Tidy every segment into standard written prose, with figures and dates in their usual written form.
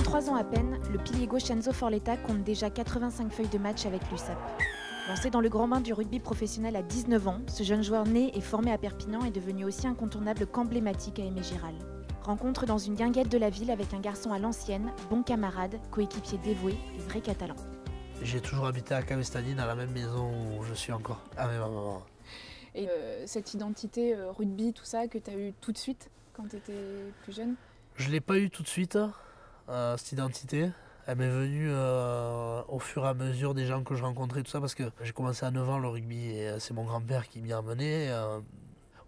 23 ans à peine, le pilier gauche Enzo Forletta compte déjà 85 feuilles de match avec l'USAP. Lancé dans le grand bain du rugby professionnel à 19 ans, ce jeune joueur né et formé à Perpignan est devenu aussi incontournable qu'emblématique à Aimé Giral. Rencontre dans une guinguette de la ville avec un garçon à l'ancienne, bon camarade, coéquipier dévoué et vrai catalan. J'ai toujours habité à Cavestany, dans la même maison où je suis encore, avec ma maman. Et cette identité rugby, tout ça, que tu as eu tout de suite quand tu étais plus jeune? Je ne l'ai pas eu tout de suite, cette identité. Elle m'est venue au fur et à mesure des gens que je rencontrais, tout ça, parce que j'ai commencé à 9 ans le rugby et c'est mon grand-père qui m'y a amené.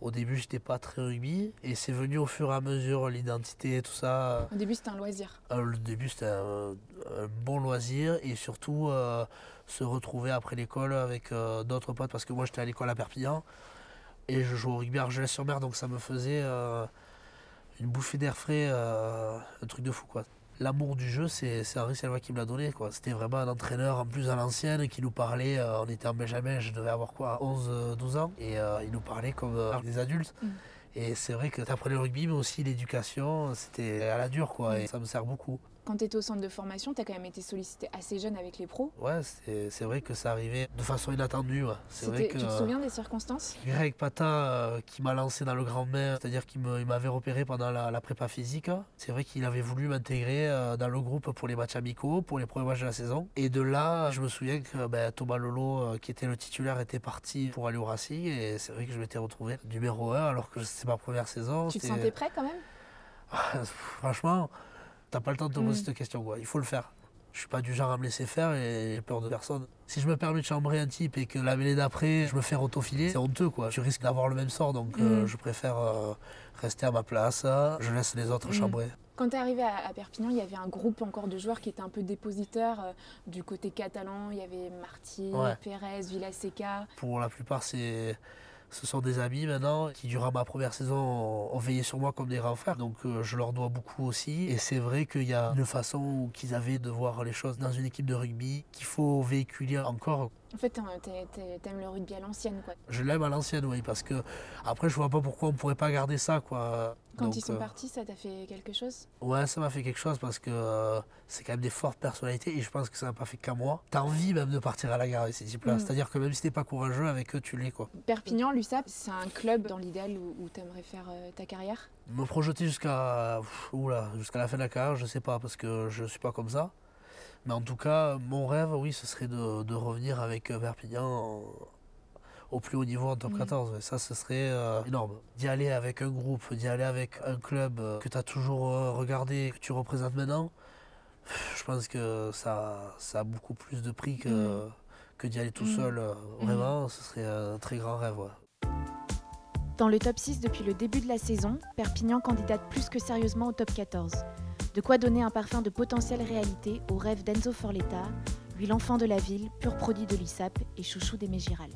Au début, j'étais pas très rugby et c'est venu au fur et à mesure l'identité, tout ça. Au début, c'était un loisir. Le début, c'était un bon loisir et surtout se retrouver après l'école avec d'autres potes, parce que moi, j'étais à l'école à Perpignan et je jouais au rugby à Argelès-sur-Mer, donc ça me faisait une bouffée d'air frais, un truc de fou, quoi. L'amour du jeu, c'est Henri Selva qui me l'a donné, quoi. C'était vraiment un entraîneur en plus à l'ancienne qui nous parlait. On était en Benjamin, je devais avoir quoi, 11-12 ans. Et il nous parlait comme des adultes. Et c'est vrai que tu apprenais le rugby, mais aussi l'éducation, c'était à la dure, quoi. Et ça me sert beaucoup. Quand tu étais au centre de formation, tu as quand même été sollicité assez jeune avec les pros. Ouais, c'est vrai que ça arrivait de façon inattendue. Ouais. Vrai que, tu te souviens des circonstances? Greg Pata qui m'a lancé dans le grand bain, c'est-à-dire qu'il m'avait repéré pendant la prépa physique. C'est vrai qu'il avait voulu m'intégrer dans le groupe pour les matchs amicaux, pour les premiers matchs de la saison. Et de là, je me souviens que Thomas Lolo, qui était le titulaire, était parti pour aller au Racing. Et c'est vrai que je m'étais retrouvé numéro 1 alors que c'était ma première saison. Tu te sentais prêt quand même? Franchement, t'as pas le temps de te poser cette question, quoi. Il faut le faire. Je suis pas du genre à me laisser faire et j'ai peur de personne. Si je me permets de chambrer un type et que la mêlée d'après, je me fais autofiler, c'est honteux, quoi. Tu risques d'avoir le même sort, donc je préfère rester à ma place. Je laisse les autres chambrer. Quand tu es arrivé à Perpignan, il y avait un groupe encore de joueurs qui étaient un peu dépositaires du côté catalan. Il y avait Martí, Pérez, Villaseca. Pour la plupart, ce sont des amis maintenant qui, durant ma première saison, ont veillé sur moi comme des grands frères. Donc je leur dois beaucoup aussi. Et c'est vrai qu'il y a une façon qu'ils avaient de voir les choses dans une équipe de rugby qu'il faut véhiculer encore. En fait, t'aimes le rugby à l'ancienne, quoi. Je l'aime à l'ancienne, oui, parce que après, je vois pas pourquoi on pourrait pas garder ça, quoi. Quand ils sont partis, ça t'a fait quelque chose? Ouais, ça m'a fait quelque chose parce que c'est quand même des fortes personnalités et je pense que ça n'a pas fait qu'à moi. T'as envie même de partir à la gare avec ces types-là. C'est-à-dire que même si t'es pas courageux, avec eux, tu l'es, quoi. Perpignan, l'USAP, c'est un club dans l'idéal où t'aimerais faire ta carrière? Me projeter jusqu'à la fin de la carrière, je sais pas, parce que je suis pas comme ça. Mais en tout cas, mon rêve, oui, ce serait de revenir avec Perpignan au plus haut niveau en top 14. Ça, ce serait énorme. D'y aller avec un groupe, d'y aller avec un club que tu as toujours regardé, que tu représentes maintenant, je pense que ça a beaucoup plus de prix que d'y aller tout seul. Vraiment, ce serait un très grand rêve. Ouais. Dans le top 6 depuis le début de la saison, Perpignan candidate plus que sérieusement au top 14. De quoi donner un parfum de potentielle réalité au rêve d'Enzo Forletta, lui l'enfant de la ville, pur produit de l'USAP et chouchou d'Aimé Giral.